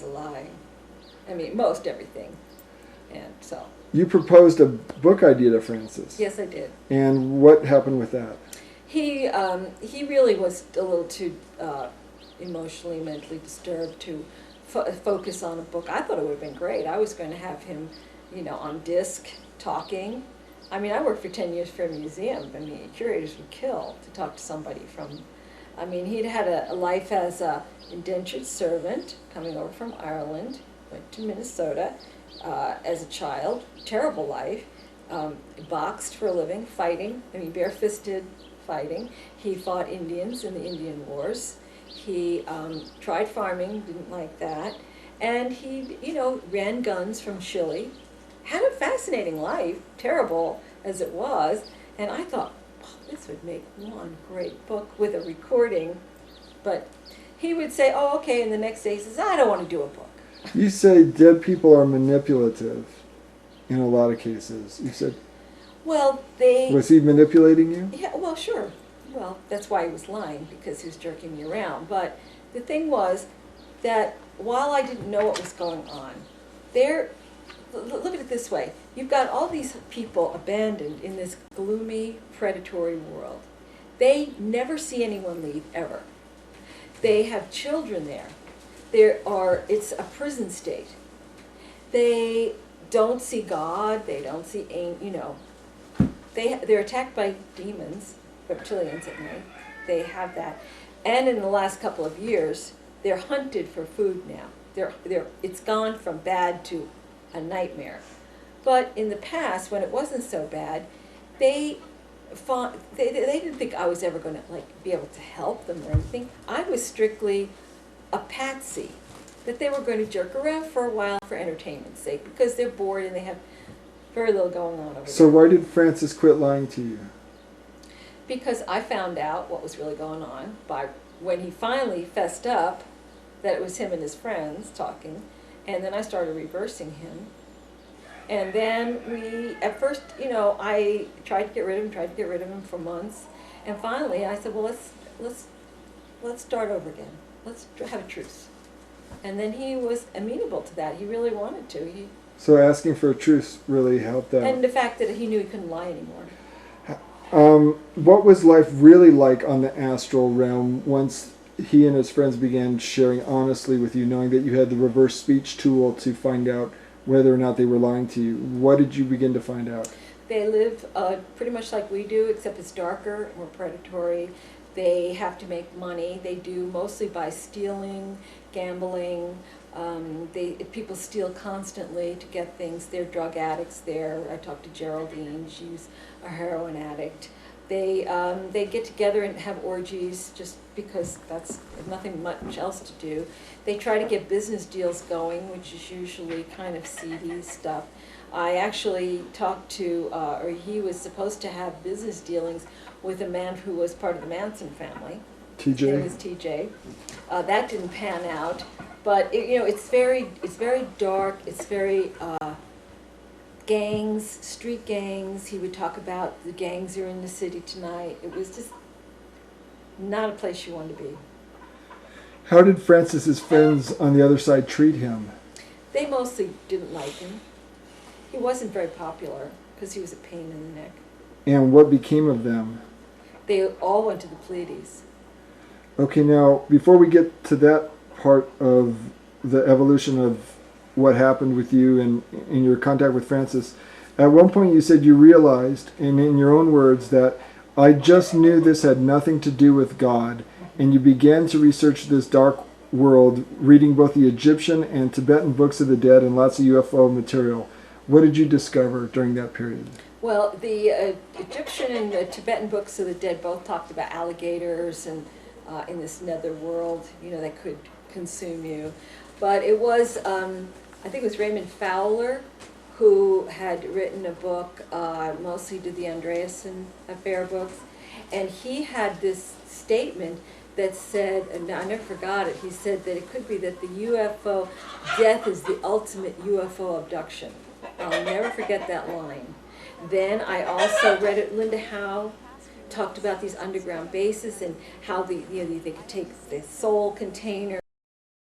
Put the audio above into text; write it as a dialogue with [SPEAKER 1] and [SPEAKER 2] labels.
[SPEAKER 1] was a lie. I mean, most everything. And so.
[SPEAKER 2] You proposed a book idea to Francis.
[SPEAKER 1] Yes, I did.
[SPEAKER 2] And what happened with that?
[SPEAKER 1] He really was a little too emotionally, mentally disturbed to focus on a book. I thought it would have been great. I was going to have him, on disc, talking. I mean, I worked for 10 years for a museum. I mean, curators would kill to talk to somebody from... I mean, he'd had a life as a indentured servant coming over from Ireland, went to Minnesota as a child, terrible life, boxed for a living, fighting, I mean, bare-fisted fighting. He fought Indians in the Indian Wars. He tried farming, didn't like that. And he, ran guns from Chile. Had a fascinating life, terrible as it was. And I thought, this would make one great book with a recording. But he would say, oh, okay, and the next day he says, I don't want to do a book.
[SPEAKER 2] You say dead people are manipulative in a lot of cases. You said...
[SPEAKER 1] Well,
[SPEAKER 2] Was he manipulating you?
[SPEAKER 1] Yeah, well, sure. Well, that's why he was lying, because he was jerking me around. But the thing was that while I didn't know what was going on, look at it this way. You've got all these people abandoned in this gloomy, predatory world. They never see anyone leave, ever. They have children there. It's a prison state. They don't see God. They don't see, they're attacked by demons, reptilians at night. They have that. And in the last couple of years, they're hunted for food now. It's gone from bad to a nightmare. But in the past, when it wasn't so bad, they didn't think I was ever going to be able to help them or anything. I was strictly a patsy, that they were going to jerk around for a while for entertainment's sake, because they're bored and they have very little going on over there.
[SPEAKER 2] So why did Francis quit lying to you?
[SPEAKER 1] Because I found out what was really going on when he finally fessed up that it was him and his friends talking, and then I started reversing him. And then at first, I tried to get rid of him for months, and finally I said, well, let's start over again. Let's have a truce. And then he was amenable to that. He really wanted to.
[SPEAKER 2] So asking for a truce really helped out.
[SPEAKER 1] And the fact that he knew he couldn't lie anymore.
[SPEAKER 2] What was life really like on the astral realm once he and his friends began sharing honestly with you, knowing that you had the reverse speech tool to find out whether or not they were lying to you? What did you begin to find out?
[SPEAKER 1] They live pretty much like we do, except it's darker, more predatory. They have to make money. They do mostly by stealing, gambling. People steal constantly to get things. They're drug addicts there. I talked to Geraldine. She's a heroin addict. They get together and have orgies just because that's nothing much else to do. They try to get business deals going, which is usually kind of seedy stuff. I actually talked to, or he was supposed to have business dealings with a man who was part of the Manson family.
[SPEAKER 2] TJ.
[SPEAKER 1] It was TJ. That didn't pan out, but it's very dark. It's very gangs, street gangs. He would talk about the gangs are in the city tonight. It was just not a place you want to be.
[SPEAKER 2] How did Francis's friends on the other side treat him?
[SPEAKER 1] They mostly didn't like him. He wasn't very popular because he was a pain in the neck.
[SPEAKER 2] And what became of them?
[SPEAKER 1] They all went to the Pleiades.
[SPEAKER 2] Okay, now, before we get to that part of the evolution of what happened with you and in your contact with Francis, at one point you said you realized, and in your own words, that I just knew this had nothing to do with God, and you began to research this dark world, reading both the Egyptian and Tibetan books of the dead and lots of UFO material. What did you discover during that period?
[SPEAKER 1] Well, the Egyptian and the Tibetan books of the dead both talked about alligators and in this nether world, that could consume you. But it was, I think it was Raymond Fowler who had written a book, mostly did the Andreasen Affair books, and he had this statement that said, and I never forgot it, he said that it could be that the UFO death is the ultimate UFO abduction. I'll never forget that line. Then I also read it, Linda Howe talked about these underground bases and how they could take the soul container